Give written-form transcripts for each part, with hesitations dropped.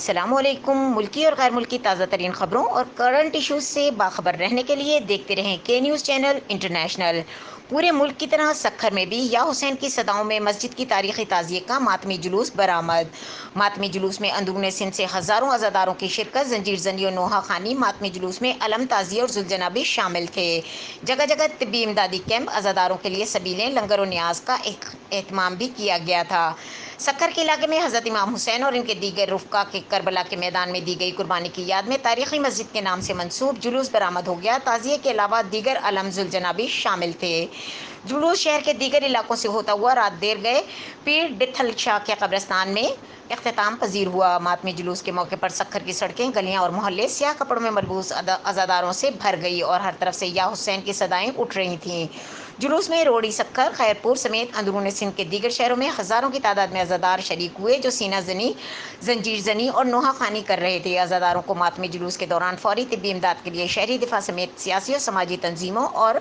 السلام علیکم۔ ملکی اور غیر ملکی تازہ ترین خبروں اور کرنٹ ایشوز سے باخبر رہنے کے لیے دیکھتے رہیں کے نیوز چینل انٹرنیشنل۔ پورے ملک کی طرح سکھر میں بھی یا حسین کی صداؤں میں مسجد کی تاریخی تعزیے کا ماتمی جلوس برآمد۔ ماتمی جلوس میں اندرون سندھ سے ہزاروں عزاداروں کی شرکت۔ زنجیر زنی اور نوحہ خوانی ماتمی جلوس میں علم تعزیے اور ذوالجناح بھی شامل تھے۔ جگہ جگہ طبی امدادی کیمپ، عزاداروں کے لیے سبیلیں، لنگر و نیاز کا اہتمام بھی کیا گیا تھا۔ سکھر کے علاقے میں حضرت امام حسین اور ان کے دیگر رفقا کے کربلا کے میدان میں دی گئی قربانی کی یاد میں تاریخی مسجد کے نام سے منسوب جلوس برآمد ہو گیا۔ تعزیے کے علاوہ دیگر علم ذوالجناح بھی شامل تھے۔ جلوس شہر کے دیگر علاقوں سے ہوتا ہوا رات دیر گئے پیر ڈٹھل شاہ کے قبرستان میں اختتام پذیر ہوا۔ ماتمی جلوس کے موقع پر سکھر کی سڑکیں، گلیاں اور محلے سیاہ کپڑوں میں ملبوس عزاداروں سے بھر گئی اور ہر طرف سے یا حسین کی صدائیں اٹھ رہی تھیں۔ جلوس میں روڑی، سکھر، خیرپور سمیت اندرون سندھ کے دیگر شہروں میں ہزاروں کی تعداد میں عزادار شریک ہوئے جو سینہ زنی، زنجیر زنی اور نوحہ خوانی کر رہے تھے۔ عزاداروں کو ماتمی جلوس کے دوران فوری طبی امداد کے لیے شہری دفاع سمیت سیاسی اور سماجی تنظیموں اور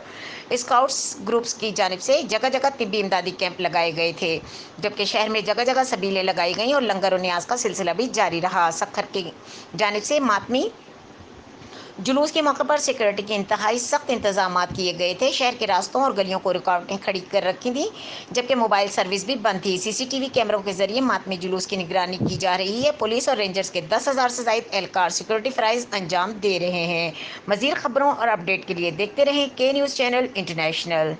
اسکاؤٹس گروپس کی جانب سے جگہ جگہ طبی امدادی کیمپ لگائے گئے تھے، جبکہ شہر میں جگہ جگہ سبیلیں لگائی گئیں اور لنگر و نیاز کا سلسلہ بھی جاری رہا۔ سکھر کی جانب سے ماتمی جلوس کے موقع پر سیکورٹی کے انتہائی سخت انتظامات کیے گئے تھے۔ شہر کے راستوں اور گلیوں کو رکاوٹیں کھڑی کر رکھی تھیں، جبکہ موبائل سروس بھی بند تھی۔ سی سی ٹی وی کیمروں کے ذریعے ماتمی جلوس کی نگرانی کی جا رہی ہے۔ پولیس اور رینجرز کے 10,000 سے زائد اہلکار سیکورٹی فرائض انجام دے رہے ہیں۔ مزید خبروں اور اپڈیٹ کے لیے دیکھتے رہیں کے نیوز چینل انٹرنیشنل۔